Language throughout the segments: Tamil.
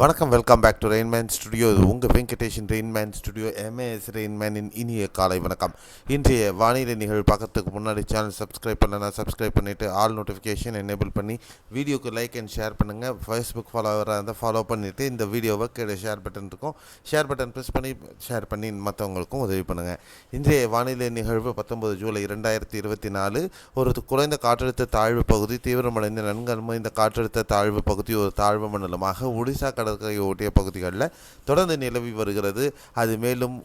வணக்கம், welcome back to Rainman studio. இது உங்கள் வெங்கடேஷன் ரெயின்மேன் ஸ்டுடியோ எம்ஏஎஸ் ரெயின்மேனின் இனிய காலை வணக்கம். இன்றைய வானிலை நிகழ்வு பார்க்கறதுக்கு முன்னாடி சேனல் சப்ஸ்கிரைப் பண்ணலாம். சப்ஸ்கிரைப் பண்ணிவிட்டு ஆல் நோட்டிஃபிகேஷன் எனேபிள் பண்ணி வீடியோக்கு லைக் அண்ட் ஷேர் பண்ணுங்கள். ஃபேஸ்புக் ஃபாலோவராக இருந்தால் ஃபாலோ பண்ணிவிட்டு இந்த வீடியோவை கீழே ஷேர் பட்டன் இருக்கும், ஷேர் பட்டன் ப்ரெஸ் பண்ணி ஷேர் பண்ணி மற்றவங்களுக்கும் உதவி பண்ணுங்கள். இன்றைய வானிலை நிகழ்வு 19 ஜூலை 2024. ஒரு குறைந்த காற்றழுத்த தாழ்வு பகுதி தீவிரமடைந்த நன்கு அனுமதிந்த காற்றழுத்த தாழ்வு பகுதி ஒரு தாழ்வு மண்டலமாக ஒடிசா கடற்கரை ஒட்டிய பகுதிகளில் தொடர்ந்து நிலவி வருகிறது. அது மேலும்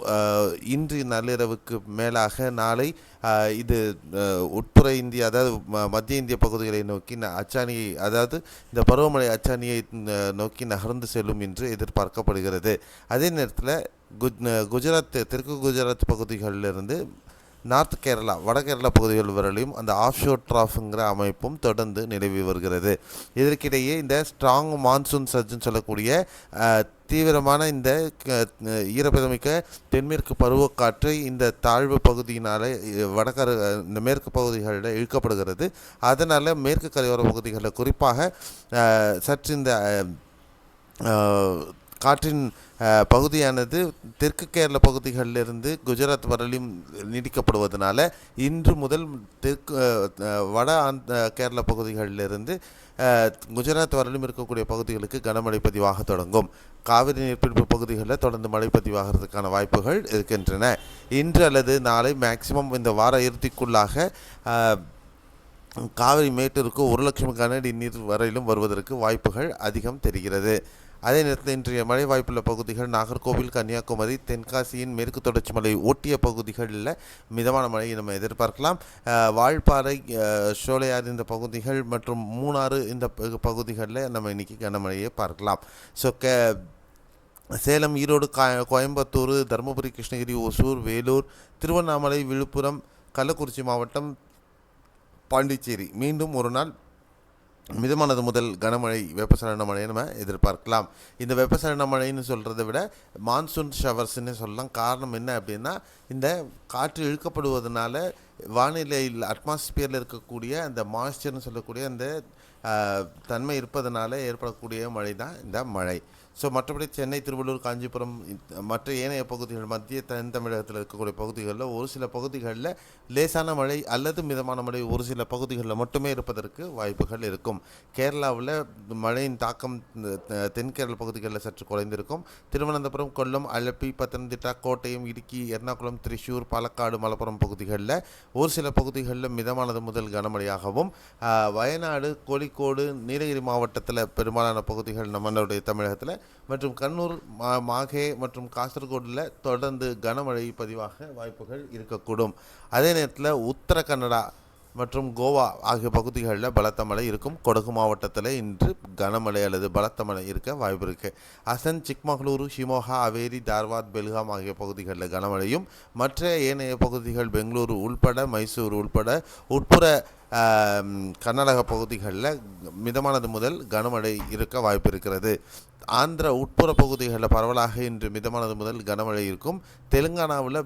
இன்று நள்ளிரவுக்கு மேலாக நாளை இது உட்புற இந்தியா, அதாவது மத்திய இந்திய பகுதிகளை நோக்கி அச்சாணியை, அதாவது இந்த பருவமழை அச்சாணியை நோக்கி நகர்ந்து செல்லும் என்று எதிர்பார்க்கப்படுகிறது. அதே நேரத்தில் குஜராத், தெற்கு குஜராத் பகுதிகளிலிருந்து நார்த் கேரளா, வட கேரளா பகுதிகள் வரையிலும் அந்த ஆஃப்ஷோர் ட்ராஃப்ங்கிற அமைப்பும் தொடர்ந்து நிலவி வருகிறது. இதற்கிடையே இந்த ஸ்ட்ராங் மான்சூன் சர்ஜுன்னு சொல்லக்கூடிய தீவிரமான இந்த ஈரப்பதமிக்க தென்மேற்கு பருவக்காற்று இந்த தாழ்வு பகுதியினால் இந்த மேற்கு பகுதிகளில் இழுக்கப்படுகிறது. அதனால் மேற்கு கரையோர பகுதிகளில் குறிப்பாக சற்று இந்த காற்றின் பகுதியானது தெற்கு கேரள பகுதிகளிலிருந்து குஜராத் வரலையும் நீடிக்கப்படுவதனால இன்று முதல் வட கேரள பகுதிகளிலிருந்து குஜராத் வரலும் இருக்கக்கூடிய பகுதிகளுக்கு கனமழை பதிவாக தொடங்கும். காவிரி நீர்பிடிப்பு பகுதிகளில் தொடர்ந்து மழை பதிவாகிறதுக்கான வாய்ப்புகள் இருக்கின்றன. இன்று அல்லது நாளை மேக்சிமம் இந்த வார இறுதிக்குள்ளாக காவிரி மேட்டூருக்கு 1 லட்சம் கனஅடி நீர் வரையிலும் வருவதற்கு வாய்ப்புகள் அதிகம் தெரிகிறது. அதே நேரத்தில் இன்றைய மழை வாய்ப்புள்ள பகுதிகள் நாகர்கோவில், கன்னியாகுமரி, தென்காசியின் மேற்கு தொடர்ச்சி மலை ஒட்டிய பகுதிகளில் மிதமான மழையை நம்ம எதிர்பார்க்கலாம். வால்பாறை, சோலையாறு இந்த பகுதிகள் மற்றும் மூணாறு இந்த பகுதிகளில் நம்ம இன்றைக்கி கனமழையை பார்க்கலாம். ஸோ சேலம், ஈரோடு, கோயம்புத்தூர், தருமபுரி, கிருஷ்ணகிரி, ஒசூர், வேலூர், திருவண்ணாமலை, விழுப்புரம், கள்ளக்குறிச்சி மாவட்டம், பாண்டிச்சேரி மீண்டும் ஒரு நாள் மிதமானது முதல் கனமழை, வெப்பசலன மழையை நம்ம எதிர்பார்க்கலாம். இந்த வெப்பசலன மழைன்னு சொல்கிறத விட மான்சூன் ஷவர்ஸ்ன்னு சொல்லலாம். காரணம் என்ன அப்படின்னா, இந்த காற்று இழுக்கப்படுவதனால வானிலையில் அட்மாஸ்பியரில் இருக்கக்கூடிய அந்த மாய்ஸ்சர்னு சொல்லக்கூடிய அந்த தன்மை இருப்பதனால ஏற்படக்கூடிய மழை தான் இந்த மழை. ஸோ மற்றபடி சென்னை, திருவள்ளூர், காஞ்சிபுரம் மற்ற ஏனைய பகுதிகள், மத்திய தென் தமிழகத்தில் இருக்கக்கூடிய பகுதிகளில் ஒரு சில பகுதிகளில் லேசான மழை அல்லது மிதமான மழை ஒரு சில பகுதிகளில் மட்டுமே இருப்பதற்கு வாய்ப்புகள் இருக்கும். கேரளாவில் மழையின் தாக்கம் தென்கேரள பகுதிகளில் சற்று குறைந்திருக்கும். திருவனந்தபுரம், கொல்லம், அலப்பி, பத்தனந்திட்டா, கோட்டயம், இடுக்கி, எர்ணாகுளம், திரிசூர், பாலக்காடு, மலப்புரம் பகுதிகளில் ஒரு சில பகுதிகளில் மிதமானது முதல் கனமழையாகவும், வயநாடு, கோழிக்கோடு, நீலகிரி மாவட்டத்தில் பெரும்பாலான பகுதிகள் நம்மளுடைய தமிழகத்தில் மற்றும் கண்ணூர், மாஹே மற்றும் காசர்கோடில் தொடர்ந்து கனமழை பதிவாக வாய்ப்புகள் இருக்கக்கூடும். அதே நேரத்தில் உத்தர கன்னடா மற்றும் கோவா ஆகிய பகுதிகளில் பலத்த மழை இருக்கும். கொடகு மாவட்டத்தில் இன்று கனமழை அல்லது பலத்த மழை இருக்க வாய்ப்பு இருக்குது. அசன், சிக்மகளூரு, ஷிமோகா, அவேரி, தார்வாத், பெல்காம் ஆகிய பகுதிகளில் கனமழையும், மற்ற ஏனைய பகுதிகள் பெங்களூரு உள்பட, மைசூர் உள்பட உட்புற கர்நாடக பகுதிகளில் மிதமானது முதல் கனமழை இருக்க வாய்ப்பு இருக்கிறது. ஆந்திர உட்புற பகுதிகளில் பரவலாக இன்று மிதமானது முதல் கனமழை இருக்கும். தெலுங்கானாவில்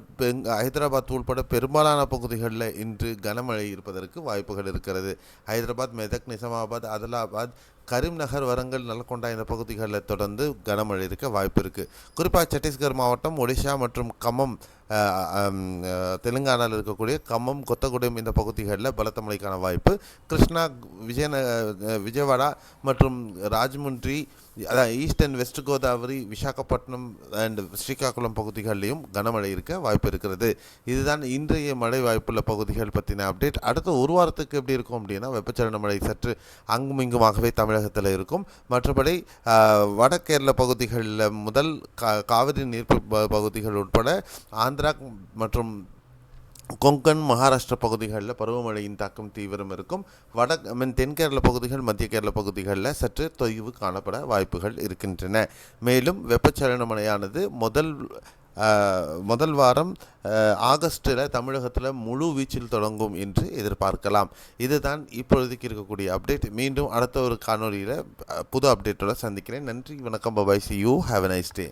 ஹைதராபாத் உட்பட பெரும்பாலான பகுதிகளில் இன்று கனமழை இருப்பதற்கு வாய்ப்புகள் இருக்கிறது. ஹைதராபாத், மெதக், நிசாமாபாத், ஆதிலாபாத், கரீம்நகர், வரங்கல், நல்கொண்டா இந்த பகுதிகளில் தொடர்ந்து கனமழை இருக்க வாய்ப்பு இருக்குது. குறிப்பாக சத்தீஸ்கர் மாவட்டம், ஒடிஷா மற்றும் கம்மம், தெலுங்கானாவில் இருக்கக்கூடிய கம்மம், கொத்தகுடம் இந்த பகுதிகளில் பலத்த மழைக்கான வாய்ப்பு. கிருஷ்ணா, விஜயவாடா மற்றும் ராஜமுந்திரி, அதான் east and west Godavari, Visakhapatnam and Srikakulam பகுதிகளிலையும் கனமழை இருக்க வாய்ப்பு இருக்கிறது. இதுதான் இன்றைய மழை வாய்ப்புள்ள பகுதிகள் பற்றின அப்டேட். அடுத்த ஒரு வாரத்துக்கு எப்படி இருக்கும் அப்படின்னா, வெப்பச்சலன மழை சற்று அங்கும் இங்குமாகவே தமிழகத்தில் இருக்கும். மற்றபடி வட கேரள பகுதிகளில் முதல் காவிரி நீர் பகுதிகள் உட்பட ஆந்திரா மற்றும் கொங்கன், மகாராஷ்டிரா பகுதிகளில் பருவமழையின் தாக்கம் தீவிரம் இருக்கும். தென்கேரள பகுதிகள், மத்திய கேரள பகுதிகளில் சற்று தொய்வு காணப்பட வாய்ப்புகள் இருக்கின்றன. மேலும் வெப்பச்சலன மழையானது முதல் வாரம் ஆகஸ்டில் தமிழகத்தில் முழு வீச்சில் தொடங்கும் என்று எதிர்பார்க்கலாம். இதுதான் இப்பொழுதுக்கு இருக்கக்கூடிய அப்டேட். மீண்டும் அடுத்த ஒரு காணொலியில் புது அப்டேட்டோட சந்திக்கிறேன். நன்றி, வணக்கம், bye bye, C you, have a nice day.